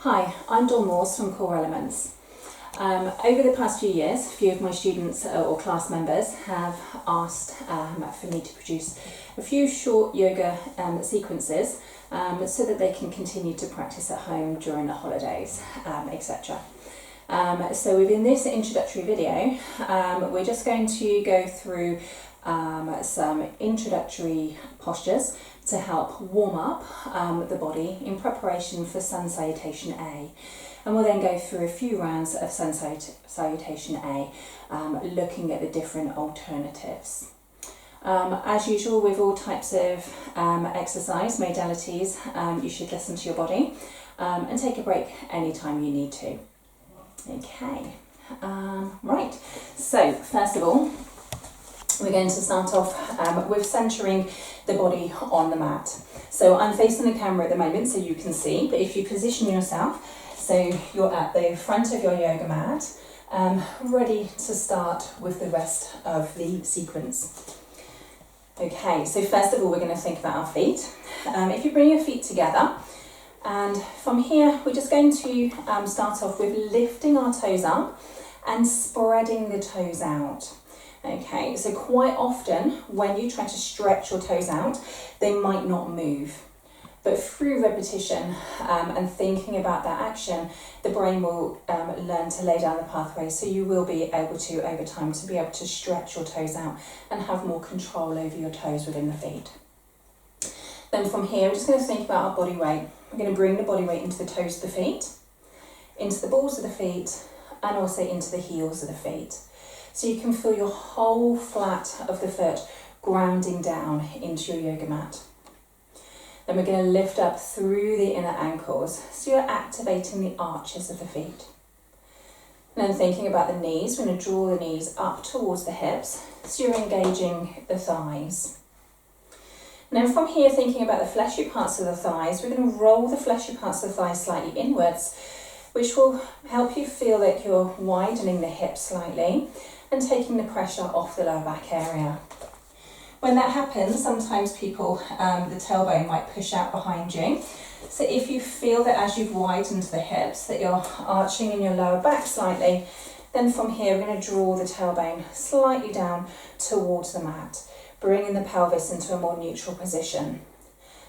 Hi, I'm Dawn Morse from Core Elements. Over the past few years, a few of my students or class members have asked for me to produce a few short yoga sequences so that they can continue to practice at home during the holidays, etc. So within this introductory video, we're just going to go through some introductory postures to help warm up the body in preparation for Sun Salutation A. And we'll then go through a few rounds of Sun Salutation A, looking at the different alternatives. As usual with all types of exercise modalities, you should listen to your body and take a break anytime you need to. Okay, right, so first of all, we're going to start off with centering the body on the mat. So I'm facing the camera at the moment so you can see, but if you position yourself so you're at the front of your yoga mat, ready to start with the rest of the sequence. Okay, so first of all we're going to think about our feet. If you bring your feet together, and from here we're just going to start off with lifting our toes up and spreading the toes out. Okay, so quite often when you try to stretch your toes out, they might not move. But through repetition and thinking about that action, the brain will learn to lay down the pathway, so you will be able to, over time, to be able to stretch your toes out and have more control over your toes within the feet. Then from here, we're just going to think about our body weight. We're going to bring the body weight into the toes of the feet, into the balls of the feet, and also into the heels of the feet. So you can feel your whole flat of the foot grounding down into your yoga mat. Then we're going to lift up through the inner ankles, so you're activating the arches of the feet. And then thinking about the knees, we're going to draw the knees up towards the hips, so you're engaging the thighs. And then from here, thinking about the fleshy parts of the thighs, we're going to roll the fleshy parts of the thighs slightly inwards, which will help you feel that you're widening the hips slightly and taking the pressure off the lower back area. When that happens, sometimes people, the tailbone might push out behind you. So if you feel that as you've widened the hips, that you're arching in your lower back slightly, then from here we're going to draw the tailbone slightly down towards the mat, bringing the pelvis into a more neutral position.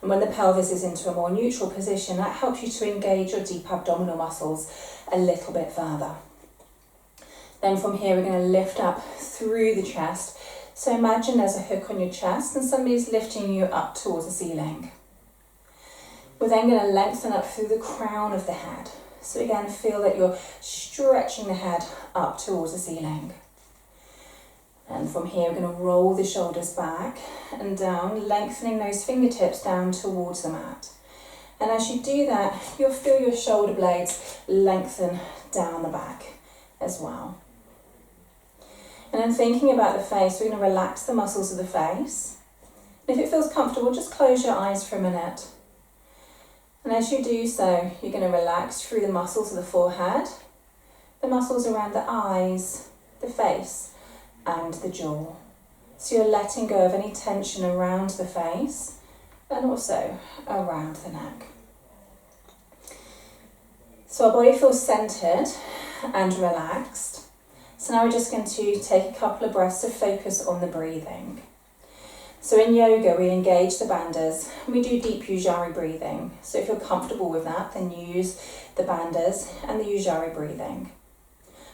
And when the pelvis is into a more neutral position, that helps you to engage your deep abdominal muscles a little bit further. Then from here, we're going to lift up through the chest. So imagine there's a hook on your chest and somebody's lifting you up towards the ceiling. We're then going to lengthen up through the crown of the head. So again, feel that you're stretching the head up towards the ceiling. And from here, we're going to roll the shoulders back and down, lengthening those fingertips down towards the mat. And as you do that, you'll feel your shoulder blades lengthen down the back as well. And then thinking about the face, we're going to relax the muscles of the face. And if it feels comfortable, just close your eyes for a minute. And as you do so, you're going to relax through the muscles of the forehead, the muscles around the eyes, the face, and the jaw. So you're letting go of any tension around the face and also around the neck. So our body feels centered and relaxed. So now we're just going to take a couple of breaths to focus on the breathing. So in yoga, we engage the bandhas and we do deep ujjayi breathing. So if you're comfortable with that, then use the bandhas and the ujjayi breathing.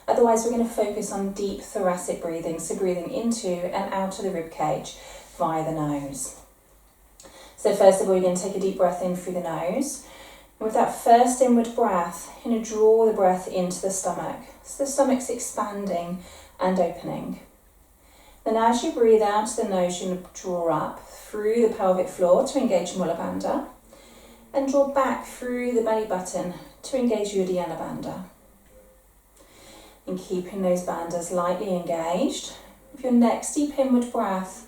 Otherwise, we're going to focus on deep thoracic breathing, so breathing into and out of the rib cage via the nose. So first of all, you're going to take a deep breath in through the nose. And with that first inward breath, you're going to draw the breath into the stomach. So the stomach's expanding and opening. Then as you breathe out to the nose, you're going to draw up through the pelvic floor to engage Mula Bandha, and draw back through the belly button to engage Uddiyana Bandha. And keeping those bandhas lightly engaged, with your next deep inward breath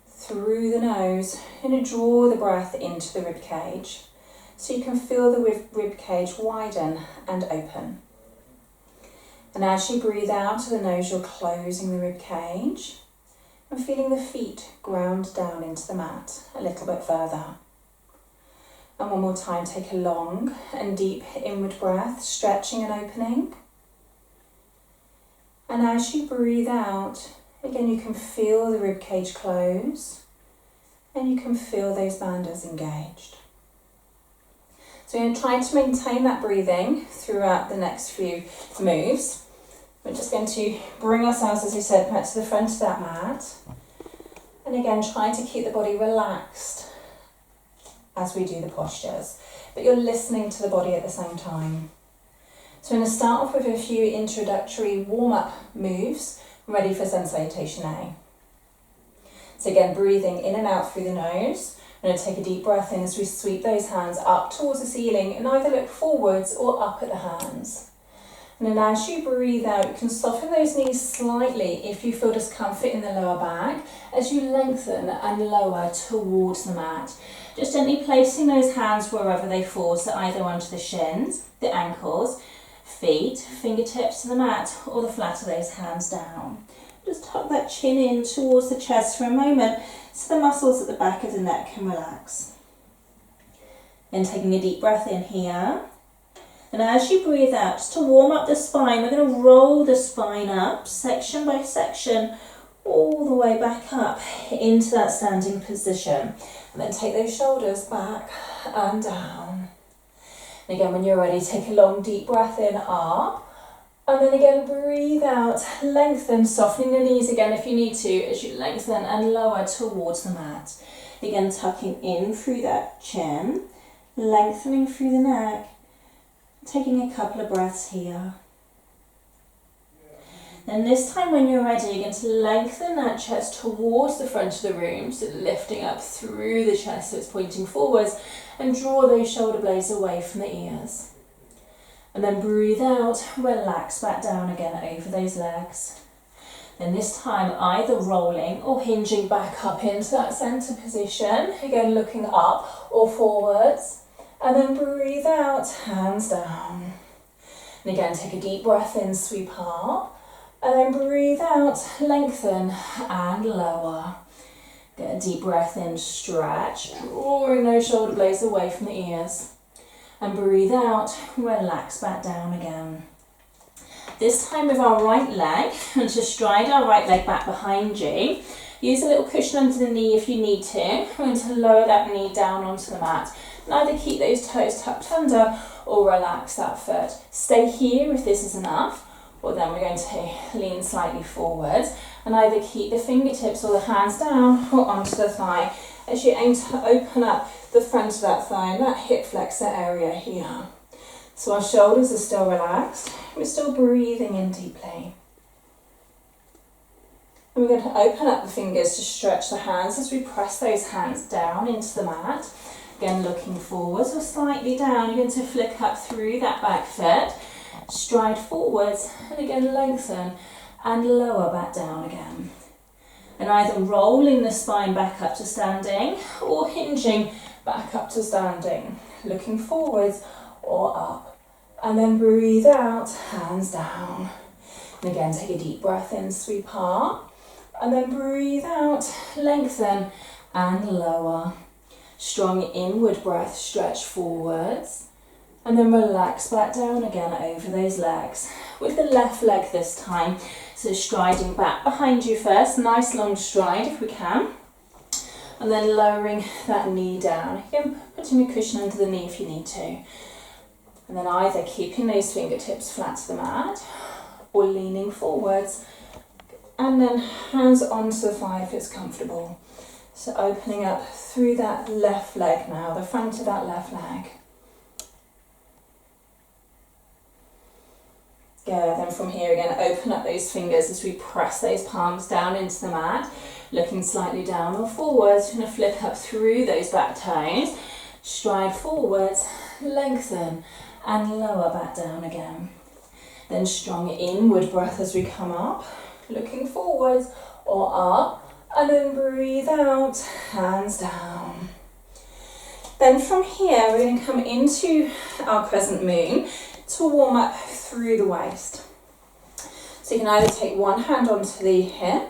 through the nose, you're going to draw the breath into the rib cage, so you can feel the rib cage widen and open. And as you breathe out to the nose, you're closing the rib cage and feeling the feet ground down into the mat a little bit further. And one more time, take a long and deep inward breath, stretching and opening. And as you breathe out, again you can feel the ribcage close and you can feel those bandhas engaged. So we're going to try to maintain that breathing throughout the next few moves. We're just going to bring ourselves, as we said, back to the front of that mat. And again, trying to keep the body relaxed as we do the postures, but you're listening to the body at the same time. So we're going to start off with a few introductory warm-up moves, ready for Sunsalutation A. So again, breathing in and out through the nose. We're going to take a deep breath in as we sweep those hands up towards the ceiling and either look forwards or up at the hands. And then as you breathe out, you can soften those knees slightly if you feel discomfort in the lower back as you lengthen and lower towards the mat. Just gently placing those hands wherever they fall, so either onto the shins, the ankles, feet, fingertips to the mat, or the flat of those hands down. Just tuck that chin in towards the chest for a moment so the muscles at the back of the neck can relax. Then taking a deep breath in here. And as you breathe out, just to warm up the spine, we're going to roll the spine up, section by section, all the way back up into that standing position. And then take those shoulders back and down. And again, when you're ready, take a long, deep breath in, up. And then again, breathe out, lengthen, softening the knees again if you need to, as you lengthen and lower towards the mat. Again, tucking in through that chin, lengthening through the neck. Taking a couple of breaths here. And this time when you're ready, you're going to lengthen that chest towards the front of the room, so lifting up through the chest so it's pointing forwards, and draw those shoulder blades away from the ears. And then breathe out, relax back down again over those legs. Then this time either rolling or hinging back up into that centre position, again looking up or forwards. And then breathe out, hands down. And again, take a deep breath in, sweep up. And then breathe out, lengthen and lower. Get a deep breath in, stretch, drawing those shoulder blades away from the ears. And breathe out, relax back down again. This time with our right leg, and to stride our right leg back behind you. Use a little cushion under the knee if you need to. We're going to lower that knee down onto the mat. And either keep those toes tucked under or relax that foot. Stay here if this is enough, or then we're going to lean slightly forwards and either keep the fingertips or the hands down or onto the thigh as you aim to open up the front of that thigh and that hip flexor area here. So our shoulders are still relaxed, we're still breathing in deeply. And we're going to open up the fingers to stretch the hands as we press those hands down into the mat. Again, looking forwards or slightly down, you're going to flick up through that back foot, stride forwards, and again lengthen and lower back down again. And either rolling the spine back up to standing or hinging back up to standing, looking forwards or up. And then breathe out, hands down. And again, take a deep breath in, sweep up, and then breathe out, lengthen and lower. Strong inward breath, stretch forwards, and then relax back down again over those legs. With the left leg this time, so striding back behind you first, nice long stride if we can, and then lowering that knee down. Again, putting a cushion under the knee if you need to. And then either keeping those fingertips flat to the mat, or leaning forwards, and then hands onto the thigh if it's comfortable. So opening up through that left leg now, the front of that left leg. Good, then from here again, open up those fingers as we press those palms down into the mat, looking slightly down or forwards. You're going to flick up through those back toes, stride forwards, lengthen and lower back down again. Then strong inward breath as we come up, looking forwards or up. And then breathe out, hands down. Then from here, we're going to come into our crescent moon to warm up through the waist. So you can either take one hand onto the hip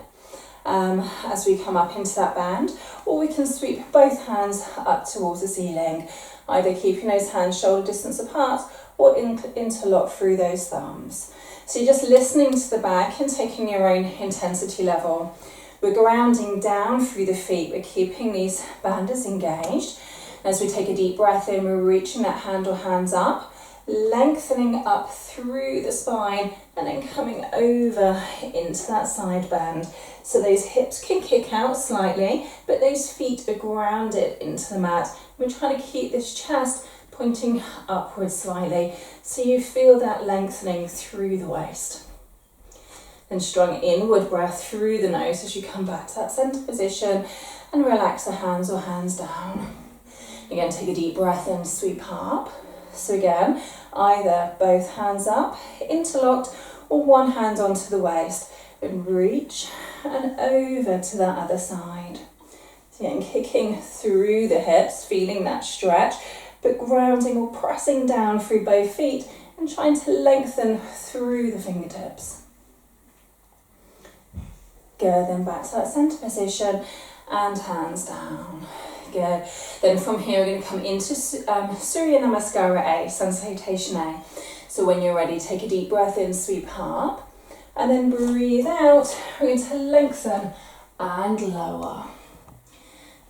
as we come up into that band, or we can sweep both hands up towards the ceiling, either keeping those hands shoulder distance apart or interlock through those thumbs. So you're just listening to the back and taking your own intensity level. We're grounding down through the feet, we're keeping these bandhas engaged. As we take a deep breath in, we're reaching that hand or hands up, lengthening up through the spine and then coming over into that side bend. So those hips can kick out slightly, but those feet are grounded into the mat. We're trying to keep this chest pointing upwards slightly, so you feel that lengthening through the waist. Then strong inward breath through the nose as you come back to that centre position and relax the hands or hands down. Again, take a deep breath in, sweep up. So again, either both hands up, interlocked, or one hand onto the waist, and reach and over to that other side. So again, kicking through the hips, feeling that stretch, but grounding or pressing down through both feet and trying to lengthen through the fingertips. Good, then back to that centre position and hands down. Good. Then from here we're going to come into Surya Namaskara A, Sunsalutation A. So when you're ready, take a deep breath in, sweep up, and then breathe out. We're going to lengthen and lower.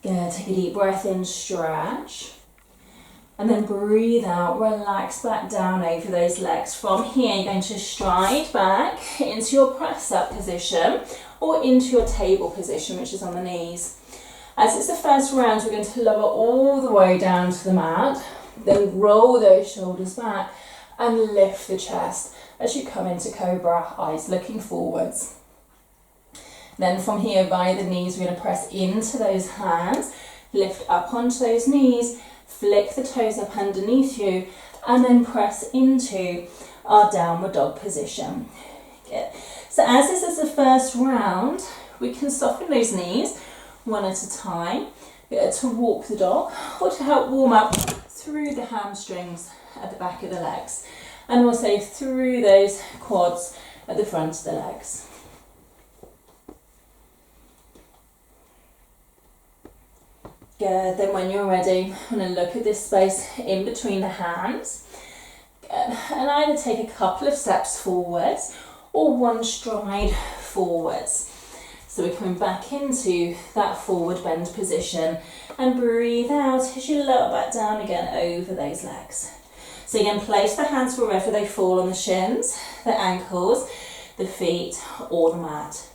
Good. Take a deep breath in, stretch, and then breathe out, relax back down over those legs. From here you're going to stride back into your press up position or into your table position, which is on the knees. As it's the first round, we're going to lower all the way down to the mat, then roll those shoulders back and lift the chest as you come into Cobra, eyes looking forwards. Then from here, via the knees, we're going to press into those hands, lift up onto those knees, flick the toes up underneath you, and then press into our downward dog position. Good. So as this is the first round, we can soften those knees one at a time, to walk the dog or to help warm up through the hamstrings at the back of the legs and also through those quads at the front of the legs. Good, then when you're ready, I'm going to look at this space in between the hands. Good. And either take a couple of steps forwards or one stride forwards. So we're coming back into that forward bend position and breathe out as you lower back down again over those legs. So again, place the hands wherever they fall on the shins, the ankles, the feet or the mat.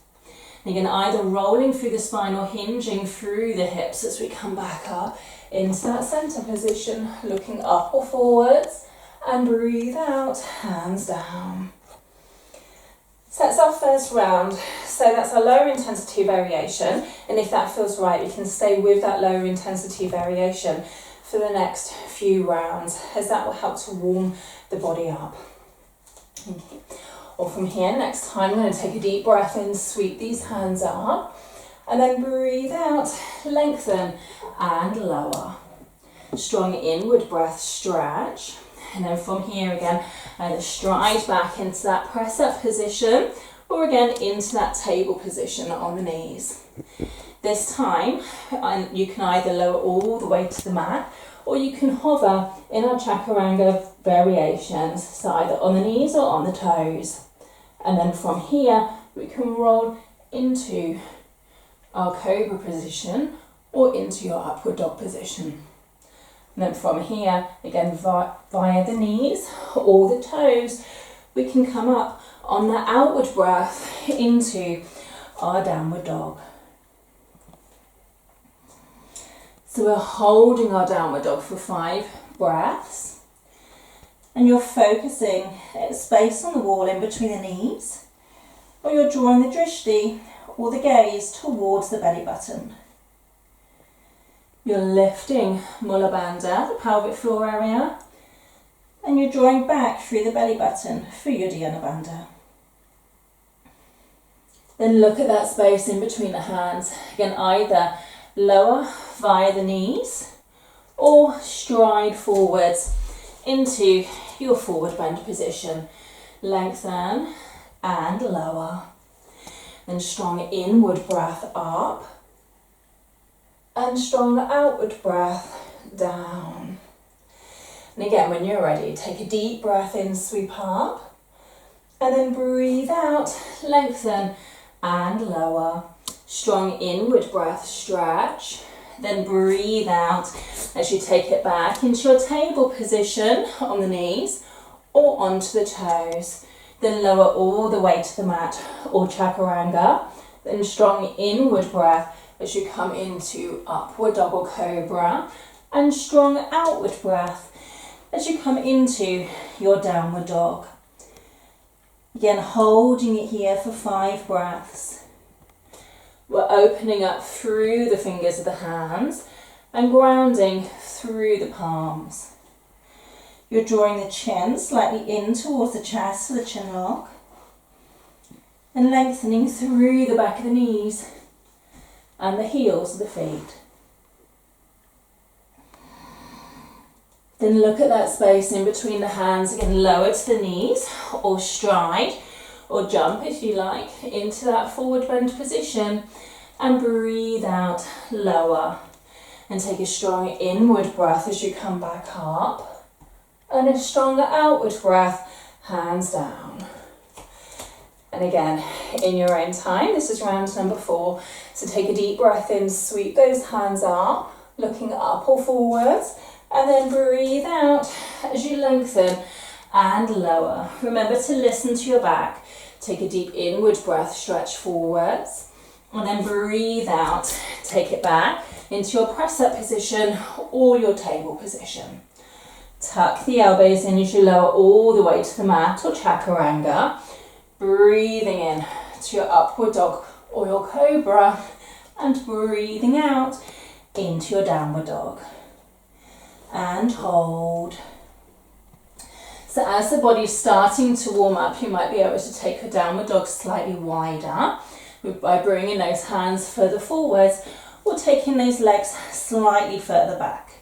And again, either rolling through the spine or hinging through the hips as we come back up into that centre position, looking up or forwards, and breathe out, hands down. So that's our first round. So that's our lower intensity variation, and if that feels right, you can stay with that lower intensity variation for the next few rounds, as that will help to warm the body up. Okay. Or from here, next time, I'm going to take a deep breath in, sweep these hands up, and then breathe out, lengthen and lower. Strong inward breath, stretch, and then from here again, either stride back into that press up position or again into that table position on the knees. This time, you can either lower all the way to the mat or you can hover in our chaturanga variations, so either on the knees or on the toes. And then from here, we can roll into our cobra position or into your upward dog position. And then from here, again, via the knees or the toes, we can come up on the outward breath into our downward dog. So we're holding our downward dog for 5 breaths. And you're focusing at space on the wall in between the knees, or you're drawing the drishti or the gaze towards the belly button. You're lifting Mula Bandha, the pelvic floor area, and you're drawing back through the belly button for Uddiyana Bandha. Then look at that space in between the hands. Again, either lower via the knees or stride forwards into your forward bend position. Lengthen and lower. Then strong inward breath up and strong outward breath, down. And again, when you're ready, take a deep breath in, sweep up, and then breathe out, lengthen and lower. Strong inward breath, stretch, then breathe out as you take it back into your table position on the knees or onto the toes. Then lower all the way to the mat or chaturanga. Then strong inward breath as you come into upward dog or cobra, and strong outward breath as you come into your downward dog. Again, holding it here for 5 breaths. We're opening up through the fingers of the hands and grounding through the palms. You're drawing the chin slightly in towards the chest for the chin lock and lengthening through the back of the knees and the heels of the feet. Then look at that space in between the hands, again lower to the knees or stride or jump if you like into that forward bend position, and breathe out, lower, and take a strong inward breath as you come back up, and a stronger outward breath, hands down. And again, in your own time, this is round number 4, so take a deep breath in, sweep those hands up, looking up or forwards, and then breathe out as you lengthen and lower. Remember to listen to your back. Take a deep inward breath, stretch forwards, and then breathe out. Take it back into your press-up position or your table position. Tuck the elbows in as you lower all the way to the mat or chaturanga. Breathing in to your upward dog or your cobra, and breathing out into your downward dog. And hold. So as the body's starting to warm up, you might be able to take your downward dog slightly wider by bringing those hands further forwards or taking those legs slightly further back.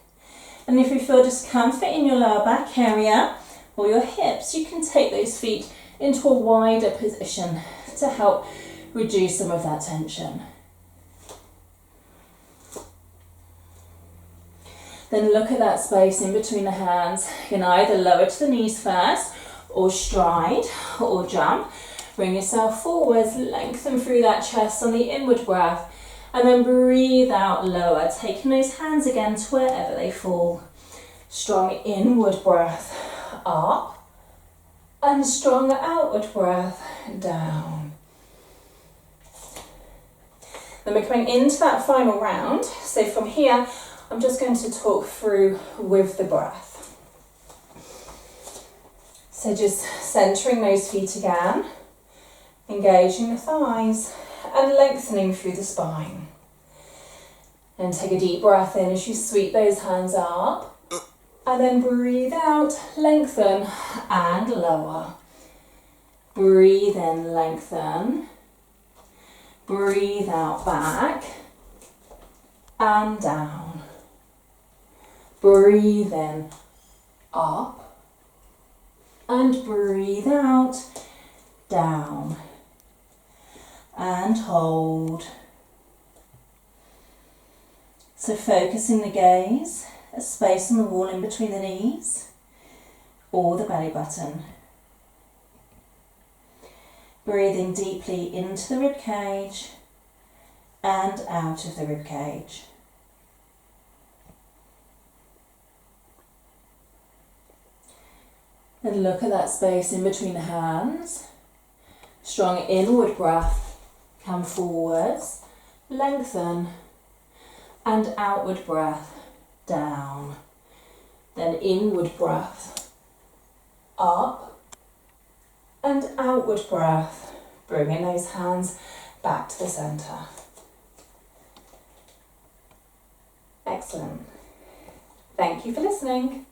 And if you feel discomfort in your lower back area or your hips, you can take those feet into a wider position to help reduce some of that tension. Then look at that space in between the hands. You can either lower to the knees first, or stride, or jump. Bring yourself forwards, lengthen through that chest on the inward breath, and then breathe out, lower, taking those hands again to wherever they fall. Strong inward breath, up, and strong outward breath, down. Then we're coming into that final round. So from here, I'm just going to talk through with the breath. So just centering those feet again, engaging the thighs and lengthening through the spine. And take a deep breath in as you sweep those hands up, and then breathe out, lengthen and lower. Breathe in, lengthen. Breathe out, back and down. Breathe in, up, and breathe out, down, and hold. So focusing the gaze, a space on the wall in between the knees, or the belly button. Breathing deeply into the rib cage and out of the rib cage. And look at that space in between the hands. Strong inward breath, come forwards, lengthen, and outward breath, down. Then inward breath, up, and outward breath, bringing those hands back to the centre. Excellent. Thank you for listening.